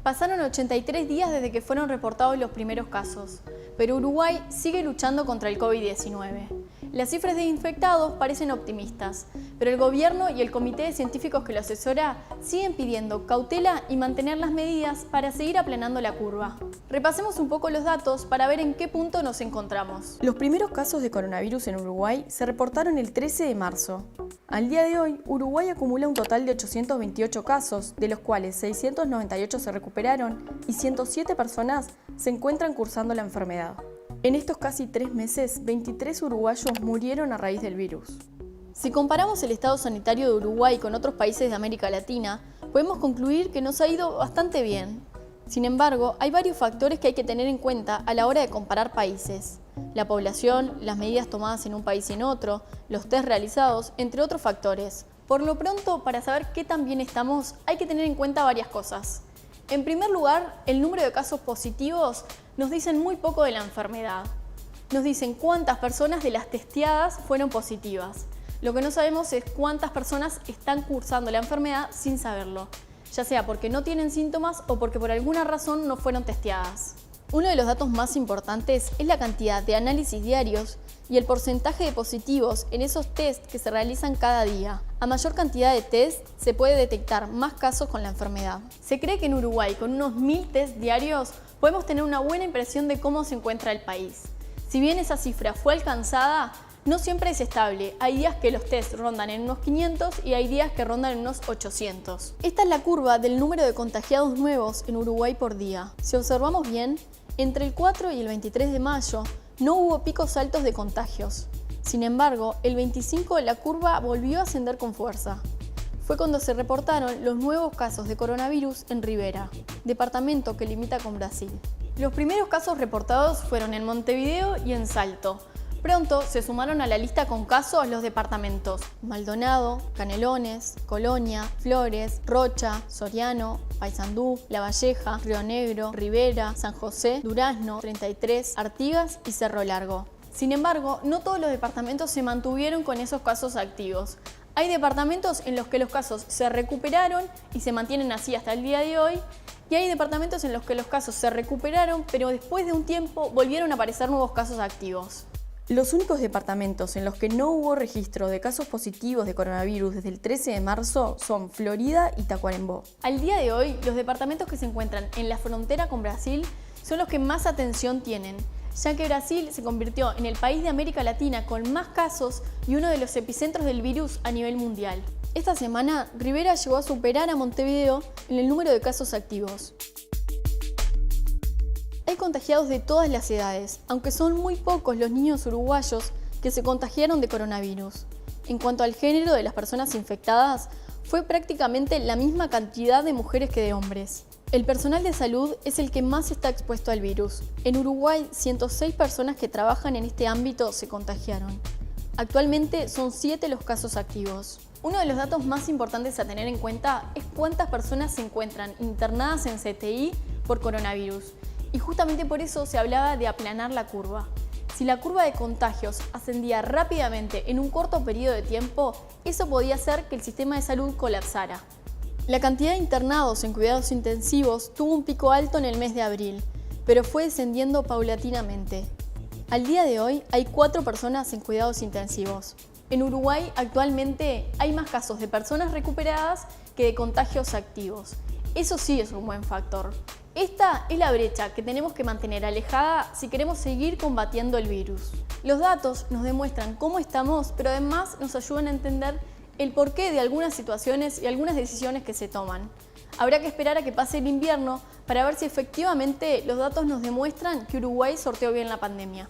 Pasaron 83 días desde que fueron reportados los primeros casos, pero Uruguay sigue luchando contra el COVID-19. Las cifras de infectados parecen optimistas, pero el gobierno y el comité de científicos que lo asesora siguen pidiendo cautela y mantener las medidas para seguir aplanando la curva. Repasemos un poco los datos para ver en qué punto nos encontramos. Los primeros casos de coronavirus en Uruguay se reportaron el 13 de marzo. Al día de hoy, Uruguay acumula un total de 828 casos, de los cuales 698 se recuperaron y 107 personas se encuentran cursando la enfermedad. En estos casi 3 meses, 23 uruguayos murieron a raíz del virus. Si comparamos el estado sanitario de Uruguay con otros países de América Latina, podemos concluir que nos ha ido bastante bien. Sin embargo, hay varios factores que hay que tener en cuenta a la hora de comparar países. La población, las medidas tomadas en un país y en otro, los test realizados, entre otros factores. Por lo pronto, para saber qué tan bien estamos, hay que tener en cuenta varias cosas. En primer lugar, el número de casos positivos nos dicen muy poco de la enfermedad. Nos dicen cuántas personas de las testeadas fueron positivas. Lo que no sabemos es cuántas personas están cursando la enfermedad sin saberlo, ya sea porque no tienen síntomas o porque por alguna razón no fueron testeadas. Uno de los datos más importantes es la cantidad de análisis diarios y el porcentaje de positivos en esos test que se realizan cada día. A mayor cantidad de test se puede detectar más casos con la enfermedad. Se cree que en Uruguay, con unos 1000 test diarios, podemos tener una buena impresión de cómo se encuentra el país. Si bien esa cifra fue alcanzada, no siempre es estable. Hay días que los test rondan en unos 500 y hay días que rondan en unos 800. Esta es la curva del número de contagiados nuevos en Uruguay por día. Si observamos bien, entre el 4 y el 23 de mayo no hubo picos altos de contagios. Sin embargo, el 25 la curva volvió a ascender con fuerza. Fue cuando se reportaron los nuevos casos de coronavirus en Rivera, departamento que limita con Brasil. Los primeros casos reportados fueron en Montevideo y en Salto. Pronto se sumaron a la lista con casos los departamentos Maldonado, Canelones, Colonia, Flores, Rocha, Soriano, Paysandú, La Valleja, Río Negro, Rivera, San José, Durazno, 33, Artigas y Cerro Largo. Sin embargo, no todos los departamentos se mantuvieron con esos casos activos. Hay departamentos en los que los casos se recuperaron y se mantienen así hasta el día de hoy, y hay departamentos en los que los casos se recuperaron, pero después de un tiempo volvieron a aparecer nuevos casos activos. Los únicos departamentos en los que no hubo registro de casos positivos de coronavirus desde el 13 de marzo son Florida y Tacuarembó. Al día de hoy, los departamentos que se encuentran en la frontera con Brasil son los que más atención tienen, ya que Brasil se convirtió en el país de América Latina con más casos y uno de los epicentros del virus a nivel mundial. Esta semana, Rivera llegó a superar a Montevideo en el número de casos activos. Hay contagiados de todas las edades, aunque son muy pocos los niños uruguayos que se contagiaron de coronavirus. En cuanto al género de las personas infectadas, fue prácticamente la misma cantidad de mujeres que de hombres. El personal de salud es el que más está expuesto al virus. En Uruguay, 106 personas que trabajan en este ámbito se contagiaron. Actualmente son 7 los casos activos. Uno de los datos más importantes a tener en cuenta es cuántas personas se encuentran internadas en CTI por coronavirus. Y justamente por eso se hablaba de aplanar la curva. Si la curva de contagios ascendía rápidamente en un corto periodo de tiempo, eso podía hacer que el sistema de salud colapsara. La cantidad de internados en cuidados intensivos tuvo un pico alto en el mes de abril, pero fue descendiendo paulatinamente. Al día de hoy hay 4 personas en cuidados intensivos. En Uruguay actualmente hay más casos de personas recuperadas que de contagios activos. Eso sí es un buen factor. Esta es la brecha que tenemos que mantener alejada si queremos seguir combatiendo el virus. Los datos nos demuestran cómo estamos, pero además nos ayudan a entender el porqué de algunas situaciones y algunas decisiones que se toman. Habrá que esperar a que pase el invierno para ver si efectivamente los datos nos demuestran que Uruguay sorteó bien la pandemia.